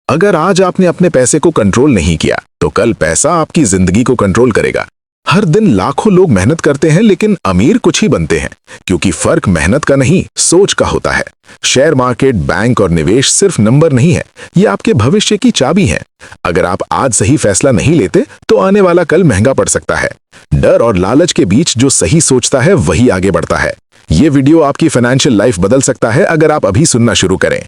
अगर आज आपने अपने पैसे को कंट्रोल नहीं किया तो कल पैसा आपकी जिंदगी को कंट्रोल करेगा। हर दिन लाखों लोग मेहनत करते हैं लेकिन अमीर कुछ ही बनते हैं, क्योंकि फर्क मेहनत का नहीं सोच का होता है। शेयर मार्केट, बैंक और निवेश सिर्फ नंबर नहीं है, ये आपके भविष्य की चाबी है। अगर आप आज सही फैसला नहीं लेते तो आने वाला कल महंगा पड़ सकता है। डर और लालच के बीच जो सही सोचता है वही आगे बढ़ता है। ये वीडियो आपकी फाइनेंशियल लाइफ बदल सकता है अगर आप अभी सुनना शुरू करें।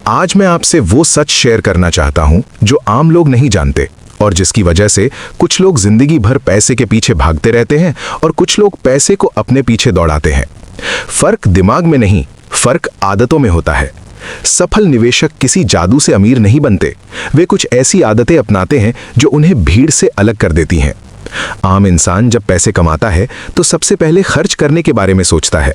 आज मैं आपसे वो सच शेयर करना चाहता हूं जो आम लोग नहीं जानते और जिसकी वजह से कुछ लोग जिंदगी भर पैसे के पीछे भागते रहते हैं और कुछ लोग पैसे को अपने पीछे दौड़ाते हैं। फर्क दिमाग में नहीं, फर्क आदतों में होता है। सफल निवेशक किसी जादू से अमीर नहीं बनते, वे कुछ ऐसी आदतें अपनाते हैं जो उन्हें भीड़ से अलग कर देती हैं। आम इंसान जब पैसे कमाता है तो सबसे पहले खर्च करने के बारे में सोचता है,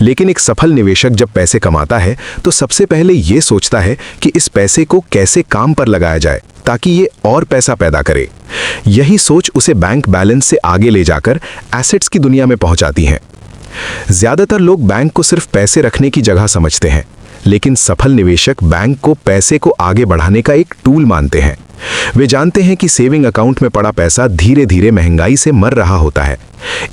लेकिन एक सफल निवेशक जब पैसे कमाता है तो सबसे पहले ये सोचता है कि इस पैसे को कैसे काम पर लगाया जाए ताकि ये और पैसा पैदा करे। यही सोच उसे बैंक बैलेंस से आगे ले जाकर एसेट्स की दुनिया में पहुंचाती है। ज्यादातर लोग बैंक को सिर्फ पैसे रखने की जगह समझते हैं, लेकिन सफल निवेशक बैंक को पैसे को आगे बढ़ाने का एक टूल मानते हैं। वे जानते हैं कि सेविंग अकाउंट में पड़ा पैसा धीरे धीरे महंगाई से मर रहा होता है,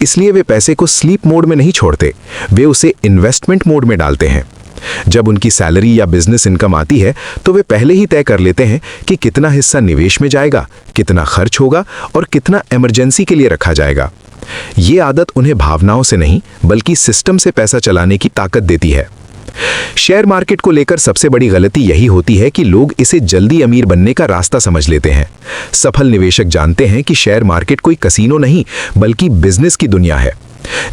इसलिए वे पैसे को स्लीप मोड में नहीं छोड़ते, वे उसे इन्वेस्टमेंट मोड में डालते हैं। जब उनकी सैलरी या बिजनेस इनकम आती है तो वे पहले ही तय कर लेते हैं कि कितना हिस्सा निवेश में जाएगा, कितना खर्च होगा और कितना इमरजेंसी के लिए रखा जाएगा। ये आदत उन्हें भावनाओं से नहीं बल्कि सिस्टम से पैसा चलाने की ताकत देती है। शेयर मार्केट को लेकर सबसे बड़ी गलती यही होती है कि लोग इसे जल्दी अमीर बनने का रास्ता समझ लेते हैं। सफल निवेशक जानते हैं कि शेयर मार्केट कोई कसीनो नहीं बल्कि बिजनेस की दुनिया है।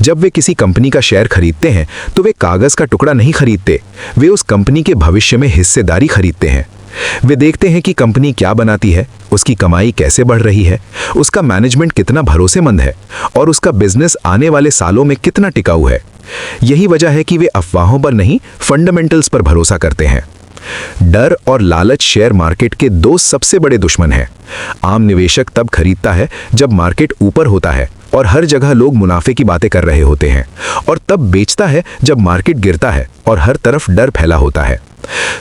जब वे किसी कंपनी का शेयर खरीदते हैं तो वे कागज का टुकड़ा नहीं खरीदते, वे उस कंपनी के भविष्य में हिस्सेदारी खरीदते हैं। वे देखते हैं कि कंपनी क्या बनाती है, उसकी कमाई कैसे बढ़ रही है, उसका मैनेजमेंट कितना भरोसेमंद है और उसका बिजनेस आने वाले सालों में कितना टिकाऊ है। यही वजह है कि वे अफवाहों पर नहीं, फंडामेंटल्स पर भरोसा करते हैं। डर और लालच शेयर मार्केट के दो सबसे बड़े दुश्मन हैं। आम निवेशक तब खरीदता है जब मार्केट ऊपर होता है और हर जगह लोग मुनाफे की बातें कर रहे होते हैं, और तब बेचता है जब मार्केट गिरता है और हर तरफ डर फैला होता है।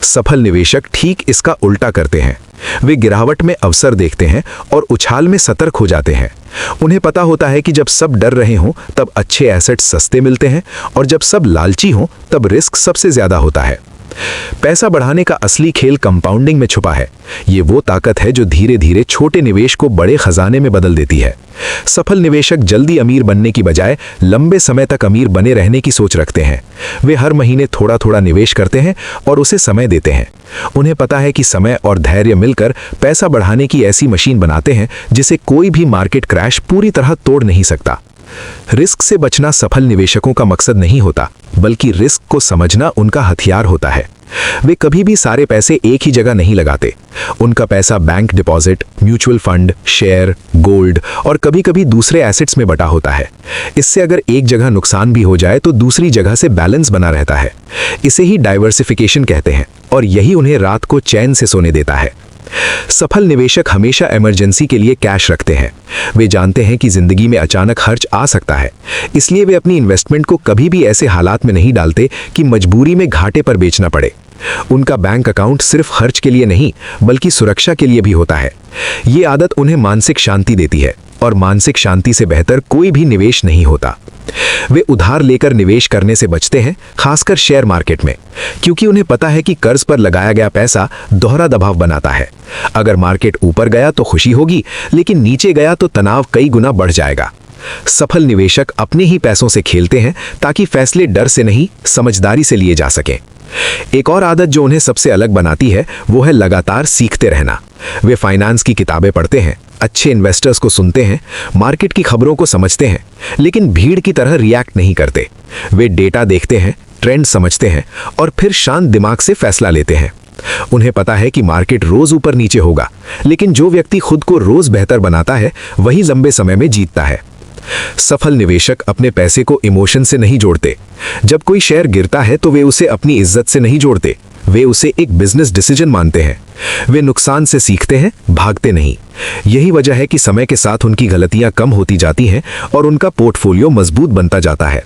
सफल निवेशक ठीक इसका उल्टा करते हैं। वे गिरावट में अवसर देखते हैं और उछाल में सतर्क हो जाते हैं। उन्हें पता होता है कि जब सब डर रहे हों तब अच्छे एसेट्स सस्ते मिलते हैं और जब सब लालची हों तब रिस्क सबसे ज्यादा होता है। पैसा बढ़ाने का असली खेल कंपाउंडिंग में छुपा है। ये वो ताकत है जो धीरे धीरे छोटे निवेश को बड़े खजाने में बदल देती है। सफल निवेशक जल्दी अमीर बनने की बजाय लंबे समय तक अमीर बने रहने की सोच रखते हैं। वे हर महीने थोड़ा थोड़ा निवेश करते हैं और उसे समय देते हैं। उन्हें पता है कि समय और धैर्य मिलकर पैसा बढ़ाने की ऐसी मशीन बनाते हैं जिसे कोई भी मार्केट क्रैश पूरी तरह तोड़ नहीं सकता। रिस्क से बचना सफल निवेशकों का मकसद नहीं होता, बल्कि रिस्क को समझना उनका हथियार होता है। वे कभी भी सारे पैसे एक ही जगह नहीं लगाते। उनका पैसा bank deposit, mutual fund, share, gold और कभी-कभी दूसरे एसेट्स में बटा होता है। इससे अगर एक जगह नुकसान भी हो जाए तो दूसरी जगह से बैलेंस बना रहता है। इसे ही डाइवर्सिफिकेशन कहते हैं और यही उन्हें रात को चैन से सोने देता है। सफल निवेशक हमेशा इमरजेंसी के लिए कैश रखते हैं। वे जानते हैं कि जिंदगी में अचानक खर्च आ सकता है, इसलिए वे अपनी इन्वेस्टमेंट को कभी भी ऐसे हालात में नहीं डालते कि मजबूरी में घाटे पर बेचना पड़े। उनका बैंक अकाउंट सिर्फ खर्च के लिए नहीं बल्कि सुरक्षा के लिए भी होता है। ये आदत उन्हें मानसिक शांति देती है और मानसिक शांति से बेहतर कोई भी निवेश नहीं होता। वे उधार लेकर निवेश करने से बचते हैं, खासकर शेयर मार्केट में, क्योंकि उन्हें पता है कि कर्ज पर लगाया गया पैसा दोहरा दबाव बनाता है। अगर मार्केट ऊपर गया तो खुशी होगी, लेकिन नीचे गया तो तनाव कई गुना बढ़ जाएगा। सफल निवेशक अपने ही पैसों से खेलते हैं ताकि फैसले डर से नहीं, समझदारी से लिए जा सकें। एक और आदत जो उन्हें सबसे अलग बनाती है वो है लगातार सीखते रहना। वे फाइनेंस की किताबें पढ़ते हैं, अच्छे इन्वेस्टर्स को सुनते हैं, मार्केट की खबरों को समझते हैं, लेकिन भीड़ की तरह रिएक्ट नहीं करते। वे डेटा देखते हैं, ट्रेंड समझते हैं और फिर शांत दिमाग से फैसला लेते हैं। उन्हें पता है कि मार्केट रोज ऊपर नीचे होगा, लेकिन जो व्यक्ति खुद को रोज बेहतर बनाता है वही लंबे समय में जीतता है। सफल निवेशक अपने पैसे को इमोशन से नहीं जोड़ते। जब कोई शेयर गिरता है तो वे उसे अपनी इज्जत से नहीं जोड़ते, वे उसे एक बिजनेस डिसीजन मानते हैं। वे नुकसान से सीखते हैं, भागते नहीं। यही वजह है कि समय के साथ उनकी गलतियां कम होती जाती हैं और उनका पोर्टफोलियो मजबूत बनता जाता है।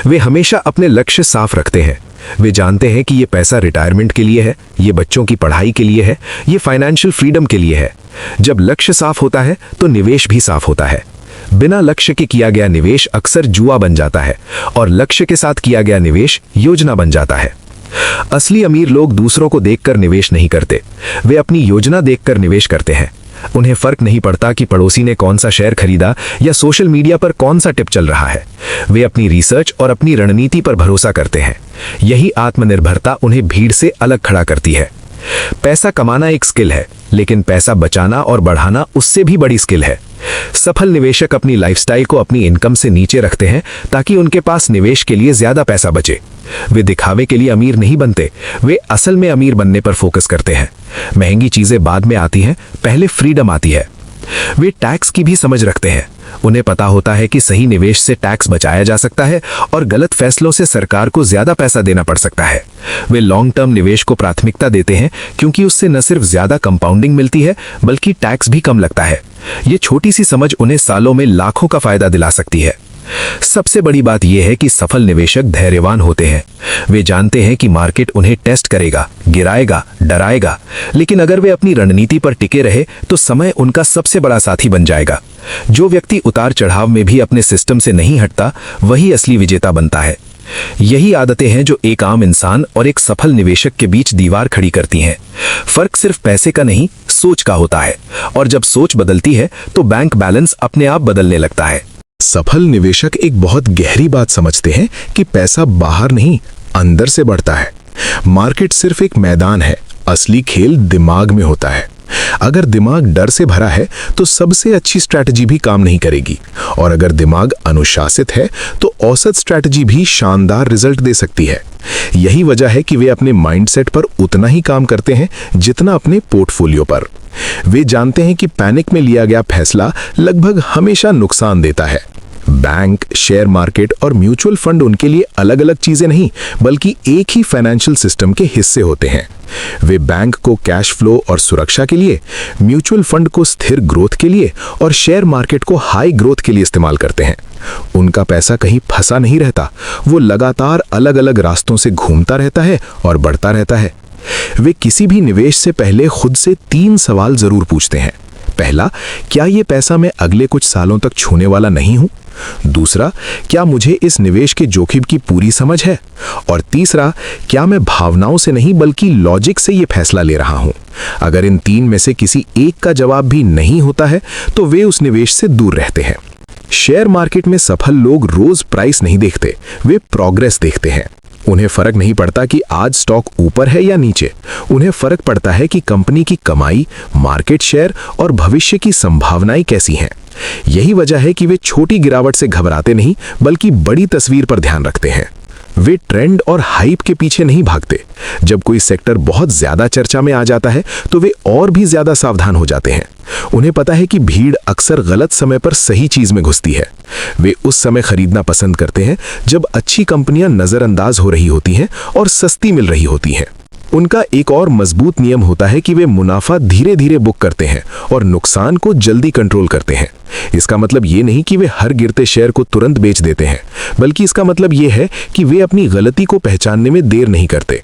वे हमेशा अपने लक्ष्य साफ रखते हैं। वे जानते हैं कि ये पैसा रिटायरमेंट के लिए है, ये बच्चों की पढ़ाई के लिए है, ये फाइनेंशियल फ्रीडम के लिए है। जब लक्ष्य साफ होता है तो निवेश भी साफ होता है। बिना लक्ष्य के किया गया निवेश अक्सर जुआ बन जाता है और लक्ष्य के साथ किया गया निवेश योजना बन जाता है। असली अमीर लोग दूसरों को देखकर निवेश नहीं करते, वे अपनी योजना देखकर निवेश करते हैं। उन्हें फर्क नहीं पड़ता कि पड़ोसी ने कौन सा शेयर खरीदा या सोशल मीडिया पर कौन सा टिप चल रहा है। वे अपनी रिसर्च और अपनी रणनीति पर भरोसा करते हैं। यही आत्मनिर्भरता उन्हें भीड़ से अलग खड़ा करती है। पैसा कमाना एक स्किल है, लेकिन पैसा बचाना और बढ़ाना उससे भी बड़ी स्किल है। सफल निवेशक अपनी लाइफस्टाइल को अपनी इनकम से नीचे रखते हैं ताकि उनके पास निवेश के लिए ज्यादा पैसा बचे। वे दिखावे के लिए अमीर नहीं बनते, वे असल में अमीर बनने पर फोकस करते हैं। महंगी चीजें बाद में आती हैं, पहले फ्रीडम आती है। वे टैक्स की भी समझ रखते हैं। उन्हें पता होता है कि सही निवेश से टैक्स बचाया जा सकता है और गलत फैसलों से सरकार को ज्यादा पैसा देना पड़ सकता है। वे लॉन्ग टर्म निवेश को प्राथमिकता देते हैं क्योंकि उससे न सिर्फ ज्यादा कंपाउंडिंग मिलती है बल्कि टैक्स भी कम लगता है। ये छोटी सी समझ उन्हें सालों में लाखों का फायदा दिला सकती है। सबसे बड़ी बात यह है कि सफल निवेशक धैर्यवान होते हैं। वे जानते हैं कि मार्केट उन्हें टेस्ट करेगा, गिराएगा, डराएगा, लेकिन अगर वे अपनी रणनीति पर टिके रहे तो समय उनका सबसे बड़ा साथी बन जाएगा। जो व्यक्ति उतार चढ़ाव में भी अपने सिस्टम से नहीं हटता, वही असली विजेता बनता है। यही आदतें हैं जो एक आम इंसान और एक सफल निवेशक के बीच दीवार खड़ी करती हैं। फर्क सिर्फ पैसे का नहीं, सोच का होता है, और जब सोच बदलती है तो बैंक बैलेंस अपने आप बदलने लगता है। सफल निवेशक एक बहुत गहरी बात समझते हैं कि पैसा बाहर नहीं, अंदर से बढ़ता है। मार्केट सिर्फ एक मैदान है, असली खेल दिमाग में होता है। अगर दिमाग डर से भरा है तो सबसे अच्छी स्ट्रैटेजी भी काम नहीं करेगी, और अगर दिमाग अनुशासित है तो औसत स्ट्रैटेजी भी शानदार रिजल्ट दे सकती है। यही वजह है कि वे अपने माइंडसेट पर उतना ही काम करते हैं जितना अपने पोर्टफोलियो पर। वे जानते हैं कि पैनिक में लिया गया फैसला लगभग हमेशा नुकसान देता है। बैंक, शेयर मार्केट और म्यूचुअल फंड उनके लिए अलग अलग चीजें नहीं बल्कि एक ही फाइनेंशियल सिस्टम के हिस्से होते हैं। वे बैंक को कैश फ्लो और सुरक्षा के लिए, म्यूचुअल फंड को स्थिर ग्रोथ के लिए और शेयर मार्केट को हाई ग्रोथ के लिए इस्तेमाल करते हैं। उनका पैसा कहीं फंसा नहीं रहता, वो लगातार अलग अलग रास्तों से घूमता रहता है और बढ़ता रहता है। वे किसी भी निवेश से पहले खुद से 3 सवाल जरूर पूछते हैं। पहला, क्या ये पैसा मैं अगले कुछ सालों तक छूने वाला नहीं हूं? दूसरा, क्या मुझे इस निवेश के जोखिम की पूरी समझ है? और तीसरा, क्या मैं भावनाओं से नहीं बल्कि लॉजिक से ये फैसला ले रहा हूं? अगर इन 3 में से किसी एक का जवाब भी नहीं होता है तो वे उस निवेश से दूर रहते हैं। शेयर मार्केट में सफल लोग रोज प्राइस नहीं देखते, वे प्रोग्रेस देखते हैं। उन्हें फर्क नहीं पड़ता कि आज स्टॉक ऊपर है या नीचे, उन्हें फर्क पड़ता है कि कंपनी की कमाई, मार्केट शेयर और भविष्य की संभावनाएं कैसी हैं। यही वजह है कि वे छोटी गिरावट से घबराते नहीं बल्कि बड़ी तस्वीर पर ध्यान रखते हैं। वे ट्रेंड और हाइप के पीछे नहीं भागते। जब कोई सेक्टर बहुत ज्यादा चर्चा में आ जाता है तो वे और भी ज्यादा सावधान हो जाते हैं। उन्हें पता है कि भीड़ अक्सर गलत समय पर सही चीज में घुसती है। वे उस समय खरीदना पसंद करते हैं जब अच्छी कंपनियां नजरअंदाज हो रही होती हैं और सस्ती मिल रही होती हैं। उनका एक और मजबूत नियम होता है कि वे मुनाफा धीरे धीरे बुक करते हैं और नुकसान को जल्दी कंट्रोल करते हैं। इसका मतलब ये नहीं कि वे हर गिरते शेयर को तुरंत बेच देते हैं, बल्कि इसका मतलब ये है कि वे अपनी गलती को पहचानने में देर नहीं करते।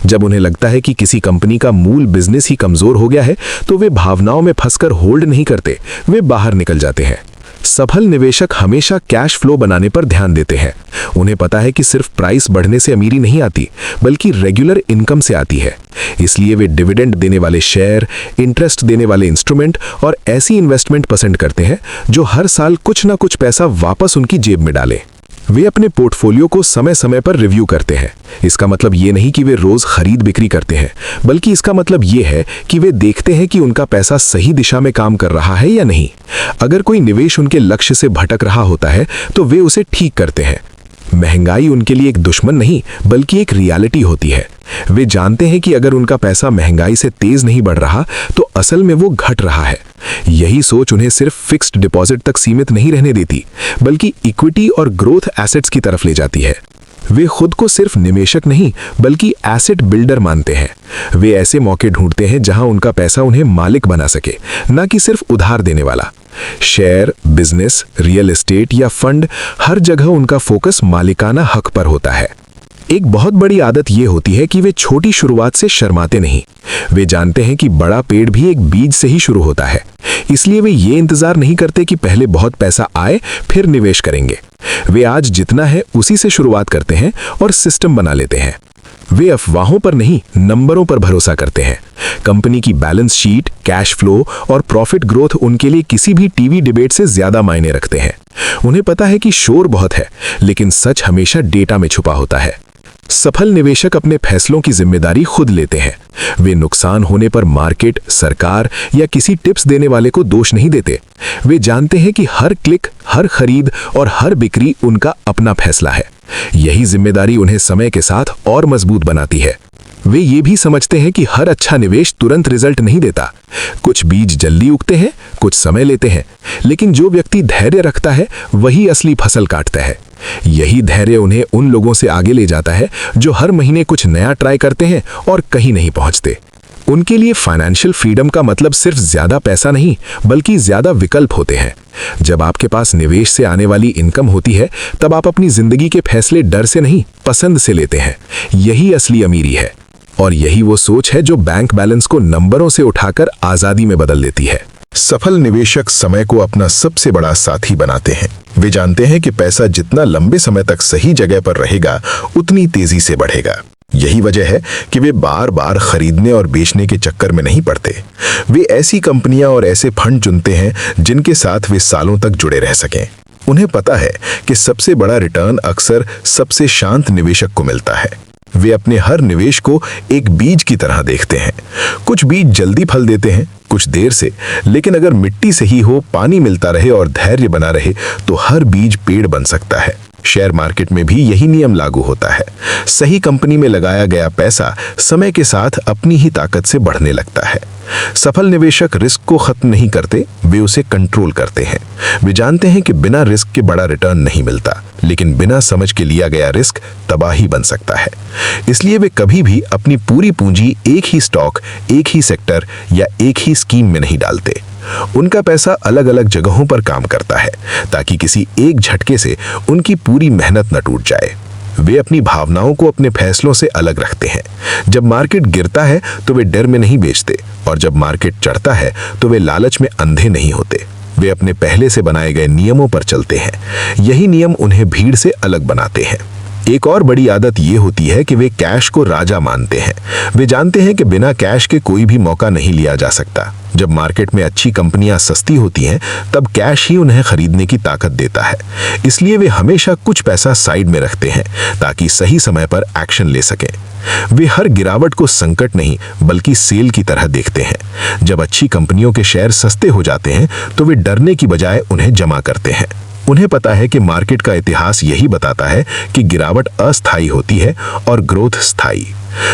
जब उन्हें लगता है कि किसी कंपनी का मूल बिजनेस ही कमजोर हो गया है तो वे भावनाओं में फंसकर होल्ड नहीं करते, वे बाहर निकल जाते हैं। सफल निवेशक हमेशा कैश फ्लो बनाने पर ध्यान देते हैं। उन्हें पता है कि सिर्फ प्राइस बढ़ने से अमीरी नहीं आती बल्कि रेगुलर इनकम से आती है। इसलिए वे डिविडेंड देने वाले शेयर, इंटरेस्ट देने वाले इंस्ट्रूमेंट और ऐसी इन्वेस्टमेंट पसंद करते हैं जो हर साल कुछ ना कुछ पैसा वापस उनकी जेब में डाले। वे अपने पोर्टफोलियो को समय समय पर रिव्यू करते हैं। इसका मतलब ये नहीं कि वे रोज खरीद बिक्री करते हैं, बल्कि इसका मतलब ये है कि वे देखते हैं कि उनका पैसा सही दिशा में काम कर रहा है या नहीं। अगर कोई निवेश उनके लक्ष्य से भटक रहा होता है तो वे उसे ठीक करते हैं। महंगाई उनके लिए एक दुश्मन नहीं बल्कि एक रियलिटी होती है। वे जानते हैं कि अगर उनका पैसा महंगाई से तेज नहीं बढ़ रहा तो असल में वो घट रहा है। यही सोच उन्हें सिर्फ फिक्स्ड डिपॉजिट तक सीमित नहीं रहने देती बल्कि इक्विटी और ग्रोथ एसेट्स की तरफ ले जाती है। वे खुद को सिर्फ निवेशक नहीं बल्कि एसेट बिल्डर मानते हैं। वे ऐसे मौके ढूंढते हैं जहां उनका पैसा उन्हें मालिक बना सके, न कि सिर्फ उधार देने वाला। शेयर, बिजनेस, रियल एस्टेट या फंड, हर जगह उनका फोकस मालिकाना हक पर होता है। एक बहुत बड़ी आदत ये होती है कि वे छोटी शुरुआत से शर्माते नहीं। वे जानते हैं कि बड़ा पेड़ भी एक बीज से ही शुरू होता है, इसलिए वे ये इंतजार नहीं करते कि पहले बहुत पैसा आए फिर निवेश करेंगे। वे आज जितना है उसी से शुरुआत करते हैं और सिस्टम बना लेते हैं। वे अफवाहों पर नहीं, नंबरों पर भरोसा करते हैं। कंपनी की बैलेंस शीट, कैश फ्लो और प्रॉफिट ग्रोथ उनके लिए किसी भी टीवी डिबेट से ज्यादा मायने रखते हैं। उन्हें पता है कि शोर बहुत है, लेकिन सच हमेशा डेटा में छुपा होता है। सफल निवेशक अपने फैसलों की जिम्मेदारी खुद लेते हैं। वे नुकसान होने पर मार्केट, सरकार या किसी टिप्स देने वाले को दोष नहीं देते। वे जानते हैं कि हर क्लिक, हर खरीद और हर बिक्री उनका अपना फैसला है। यही जिम्मेदारी उन्हें समय के साथ और मजबूत बनाती है। वे ये भी समझते हैं कि हर अच्छा निवेश तुरंत रिजल्ट नहीं देता। कुछ बीज जल्दी उगते हैं, कुछ समय लेते हैं, लेकिन जो व्यक्ति धैर्य रखता है वही असली फसल काटता है। यही धैर्य उन्हें उन लोगों से आगे ले जाता है जो हर महीने कुछ नया ट्राई करते हैं और कहीं नहीं पहुंचते। उनके लिए फाइनेंशियल फ्रीडम का मतलब सिर्फ ज्यादा पैसा नहीं, बल्कि ज्यादा विकल्प होते हैं। जब आपके पास निवेश से आने वाली इनकम होती है, तब आप अपनी जिंदगी के फैसले डर से नहीं, पसंद से लेते हैं। यही असली अमीरी है, और यही वो सोच है जो बैंक बैलेंस को नंबरों से उठाकर आजादी में बदल देती है। सफल निवेशक समय को अपना सबसे बड़ा साथी बनाते हैं। वे जानते हैं कि पैसा जितना लंबे समय तक सही जगह पर रहेगा, उतनी तेजी से बढ़ेगा। यही वजह है कि वे बार बार खरीदने और बेचने के चक्कर में नहीं पड़ते। वे ऐसी कंपनियां और ऐसे फंड चुनते हैं जिनके साथ वे सालों तक जुड़े रह सकें। उन्हें पता है कि सबसे बड़ा रिटर्न अक्सर सबसे शांत निवेशक को मिलता है। वे अपने हर निवेश को एक बीज की तरह देखते हैं। कुछ बीज जल्दी फल देते हैं, कुछ देर से, लेकिन अगर मिट्टी सही हो, पानी मिलता रहे और धैर्य बना रहे तो हर बीज पेड़ बन सकता है। शेयर मार्केट में भी यही नियम लागू होता है। सही कंपनी में लगाया गया पैसा समय के साथ अपनी ही ताकत से बढ़ने लगता है। सफल निवेशक रिस्क को खत्म नहीं करते, वे उसे कंट्रोल करते हैं। वे जानते हैं कि बिना रिस्क के बड़ा रिटर्न नहीं मिलता, लेकिन बिना समझ के लिया गया रिस्क तबाही बन सकता है। इसलिए वे कभी भी अपनी पूरी पूंजी एक ही स्टॉक, एक ही सेक्टर या एक ही स्कीम में नहीं डालते। उनका पैसा अलग अलग जगहों पर काम करता है, ताकि किसी एक झटके से उनकी पूरी मेहनत न टूट जाए। वे अपनी भावनाओं को अपने फैसलों से अलग रखते हैं। जब मार्केट गिरता है तो वे डर में नहीं बेचते, और जब मार्केट चढ़ता है तो वे लालच में अंधे नहीं होते। वे अपने पहले से बनाए गए नियमों पर चलते हैं। यही नियम उन्हें भीड़ से अलग बनाते हैं। एक और बड़ी आदत ये होती है कि वे कैश को राजा मानते हैं। वे जानते हैं कि बिना कैश के कोई भी मौका नहीं लिया जा सकता। जब मार्केट में अच्छी कंपनियां सस्ती होती हैं, तब कैश ही उन्हें खरीदने की ताकत देता है। इसलिए वे हमेशा कुछ पैसा साइड में रखते हैं, ताकि सही समय पर एक्शन ले सकें। वे हर गिरावट को संकट नहीं, बल्कि सेल की तरह देखते हैं। जब अच्छी कंपनियों के शेयर सस्ते हो जाते हैं, तो वे डरने की बजाय उन्हें जमा करते हैं। उन्हें पता है कि मार्केट का इतिहास यही बताता है कि गिरावट अस्थायी होती है और ग्रोथ स्थायी।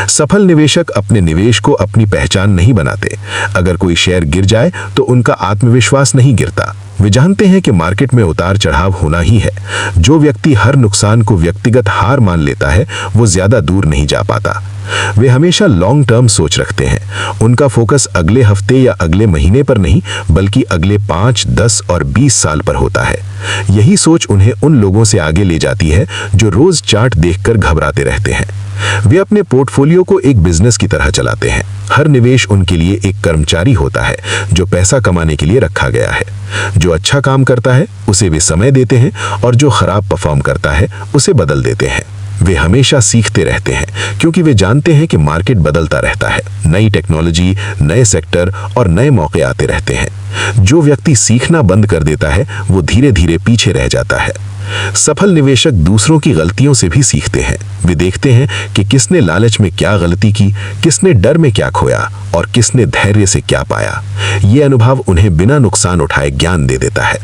सफल निवेशक अपने निवेश को अपनी पहचान नहीं बनाते। अगर कोई शेयर गिर जाए तो उनका आत्मविश्वास नहीं गिरता। वे जानते हैं कि मार्केट में उतार चढ़ाव होना ही है। जो व्यक्ति हर नुकसान को व्यक्तिगत हार मान लेता है, वो ज्यादा दूर नहीं जा पाता। वे हमेशा लॉन्ग टर्म सोच रखते हैं। उनका फोकस अगले हफ्ते या अगले महीने पर नहीं, बल्कि अगले 5, 10 और 20 साल पर होता है। यही सोच उन्हें उन लोगों से आगे ले जाती है जो रोज चार्ट देखकर घबराते रहते हैं। वे अपने पोर्टफोलियो को एक बिजनेस की तरह चलाते हैं। हर निवेश उनके लिए एक कर्मचारी होता है जो पैसा कमाने के लिए रखा गया है। जो अच्छा काम करता है उसे वे समय देते हैं, और जो खराब परफॉर्म करता है उसे बदल देते हैं। वे हमेशा सीखते रहते हैं, क्योंकि वे जानते हैं कि मार्केट बदलता रहता है। नई टेक्नोलॉजी, नए सेक्टर और नए मौके आते रहते हैं। जो व्यक्ति सीखना बंद कर देता है, वो धीरे धीरे पीछे रह जाता है। सफल निवेशक दूसरों की गलतियों से भी सीखते हैं। वे देखते हैं कि किसने लालच में क्या गलती की, किसने डर में क्या खोया और किसने धैर्य से क्या पाया। ये अनुभव उन्हें बिना नुकसान उठाए ज्ञान दे देता है।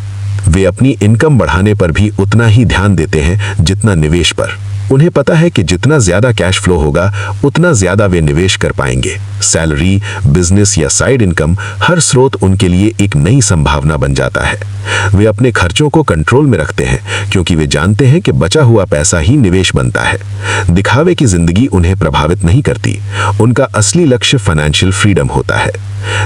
वे अपनी इनकम बढ़ाने पर भी उतना ही ध्यान देते हैं जितना निवेश पर। उन्हें पता है कि जितना ज्यादा कैश फ्लो होगा, उतना ज्यादा वे निवेश कर पाएंगे। सैलरी, बिजनेस या साइड इनकम, हर स्रोत उनके लिए एक नई संभावना बन जाता है। वे अपने खर्चों को कंट्रोल में रखते हैं, क्योंकि वे जानते हैं कि बचा हुआ पैसा ही निवेश बनता है। दिखावे की जिंदगी उन्हें प्रभावित नहीं करती। उनका असली लक्ष्य फाइनेंशियल फ्रीडम होता है।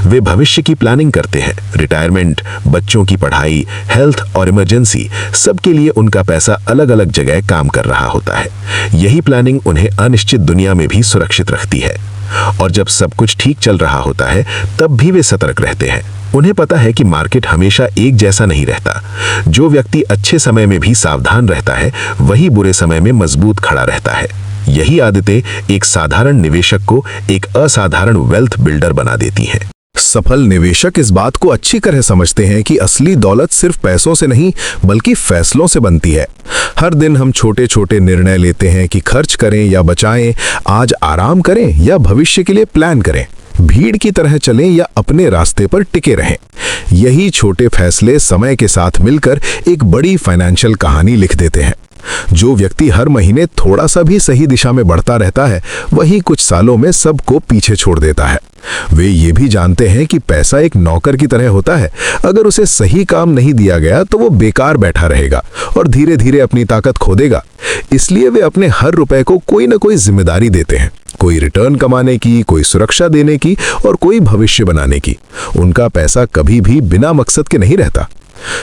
वे भविष्य की प्लानिंग करते हैं, रिटायरमेंट, बच्चों की पढ़ाई, हेल्थ हेल्थ और इमरजेंसी, सबके लिए उनका पैसा अलग अलग जगह काम कर रहा होता है। यही प्लानिंग उन्हें अनिश्चित दुनिया में भी सुरक्षित रखती है। और जब सब कुछ ठीक चल रहा होता है तब भी वे सतर्क रहते हैं। उन्हें पता है कि मार्केट हमेशा एक जैसा नहीं रहता। जो व्यक्ति अच्छे समय में भी सावधान रहता है वही बुरे समय में मजबूत खड़ा रहता है। यही आदतें एक साधारण निवेशक को एक असाधारण वेल्थ बिल्डर बना देती हैं। सफल निवेशक इस बात को अच्छी तरह समझते हैं कि असली दौलत सिर्फ पैसों से नहीं बल्कि फैसलों से बनती है। हर दिन हम छोटे छोटे निर्णय लेते हैं कि खर्च करें या बचाएं, आज आराम करें या भविष्य के लिए प्लान करें, भीड़ की तरह चलें या अपने रास्ते पर टिके रहें। यही छोटे फैसले समय के साथ मिलकर एक बड़ी फाइनेंशियल कहानी लिख देते हैं। जो व्यक्ति हर महीने थोड़ा सा भी सही दिशा में बढ़ता रहता है वही कुछ सालों में सबको पीछे छोड़ देता है। वे ये भी जानते हैं कि पैसा एक नौकर की तरह होता है। अगर उसे सही काम नहीं दिया गया तो वो बेकार बैठा रहेगा और धीरे धीरे अपनी ताकत खो देगा। इसलिए वे अपने हर रुपए को कोई न कोई जिम्मेदारी देते हैं, कोई रिटर्न कमाने की, कोई सुरक्षा देने की और कोई भविष्य बनाने की। उनका पैसा कभी भी बिना मकसद के नहीं रहता।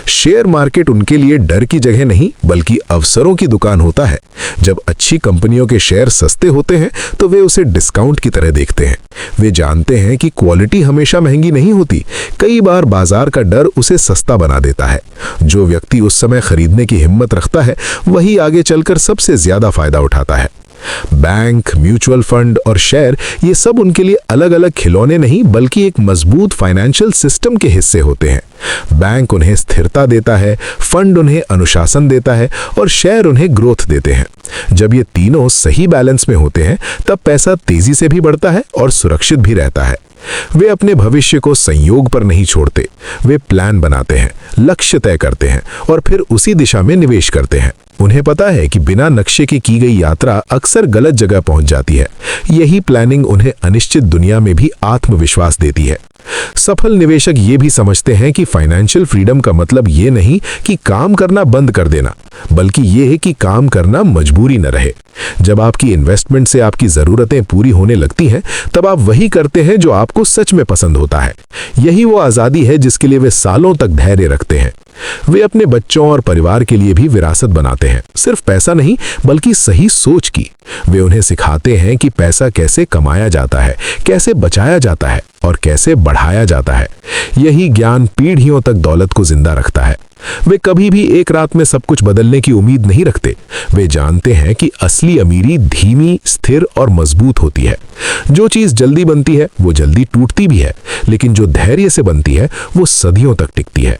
शेयर मार्केट उनके लिए डर की जगह नहीं बल्कि अवसरों की दुकान होता है। जब अच्छी कंपनियों के शेयर सस्ते होते हैं तो वे उसे डिस्काउंट की तरह देखते हैं। वे जानते हैं कि क्वालिटी हमेशा महंगी नहीं होती, कई बार बाजार का डर उसे सस्ता बना देता है। जो व्यक्ति उस समय खरीदने की हिम्मत रखता है वही आगे चलकर सबसे ज्यादा फायदा उठाता है। बैंक, म्यूचुअल फंड और शेयर ये सब उनके लिए अलग अलग खिलौने नहीं बल्कि एक मजबूत फाइनेंशियल सिस्टम के हिस्से होते हैं। बैंक उन्हें स्थिरता देता है, फंड उन्हें अनुशासन देता है और शेयर उन्हें ग्रोथ देते हैं। जब ये तीनों सही बैलेंस में होते हैं तब पैसा तेजी से भी बढ़ता है और सुरक्षित भी रहता है। वे अपने भविष्य को संयोग पर नहीं छोड़ते, वे प्लान बनाते हैं, लक्ष्य तय करते हैं और फिर उसी दिशा में निवेश करते हैं। उन्हें पता है कि बिना नक्शे के की गई यात्रा अक्सर गलत जगह पहुंच जाती है। यही प्लानिंग उन्हें अनिश्चित दुनिया में भी आत्मविश्वास देती है। सफल निवेशक ये भी समझते हैं कि फाइनेंशियल फ्रीडम का मतलब ये नहीं कि काम करना बंद कर देना, बल्कि ये है कि काम करना मजबूरी न रहे। जब आपकी इन्वेस्टमेंट से आपकी ज़रूरतें पूरी होने लगती हैं तब आप वही करते हैं जो आपको सच में पसंद होता है। यही वो आज़ादी है जिसके लिए वे सालों तक धैर्य रखते हैं। वे अपने बच्चों और परिवार के लिए भी विरासत बनाते हैं, सिर्फ पैसा नहीं बल्कि सही सोच की। वे उन्हें सिखाते हैं कि पैसा कैसे कमाया जाता है, कैसे बचाया जाता है और कैसे बढ़ाया जाता है। यही ज्ञान पीढ़ियों तक दौलत को जिंदा रखता है। वे कभी भी एक रात में सब कुछ बदलने की उम्मीद नहीं रखते। वे जानते हैं कि असली अमीरी धीमी, स्थिर और मजबूत होती है। जो चीज जल्दी बनती है वो जल्दी टूटती भी है, लेकिन जो धैर्य से बनती है वो सदियों तक टिकती है।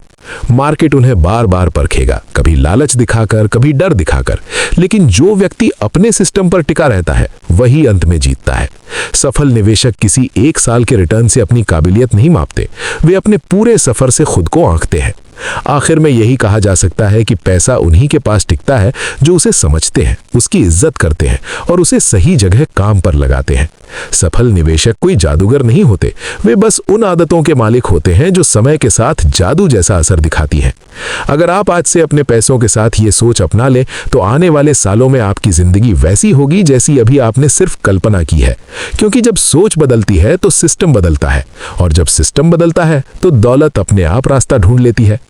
मार्केट उन्हें बार बार परखेगा, कभी लालच दिखाकर, कभी डर दिखाकर, लेकिन जो व्यक्ति अपने सिस्टम पर टिका रहता है वही अंत में जीतता है। सफल निवेशक किसी एक साल के रिटर्न से अपनी काबिलियत नहीं मापते, वे अपने पूरे सफर से खुद को आंकते हैं। आखिर में यही कहा जा सकता है कि पैसा उन्हीं के पास टिकता है जो उसे समझते हैं, उसकी इज्जत करते हैं और उसे सही जगह काम पर लगाते हैं। सफल निवेशक कोई जादूगर नहीं होते, वे बस उन आदतों के मालिक होते हैं जो समय के साथ जादू जैसा असर दिखाती हैं। अगर आप आज से अपने पैसों के साथ ये सोच अपना लें तो आने वाले सालों में आपकी जिंदगी वैसी होगी जैसी अभी आपने सिर्फ कल्पना की है। क्योंकि जब सोच बदलती है तो सिस्टम बदलता है और जब सिस्टम बदलता है तो दौलत अपने आप रास्ता ढूंढ लेती है।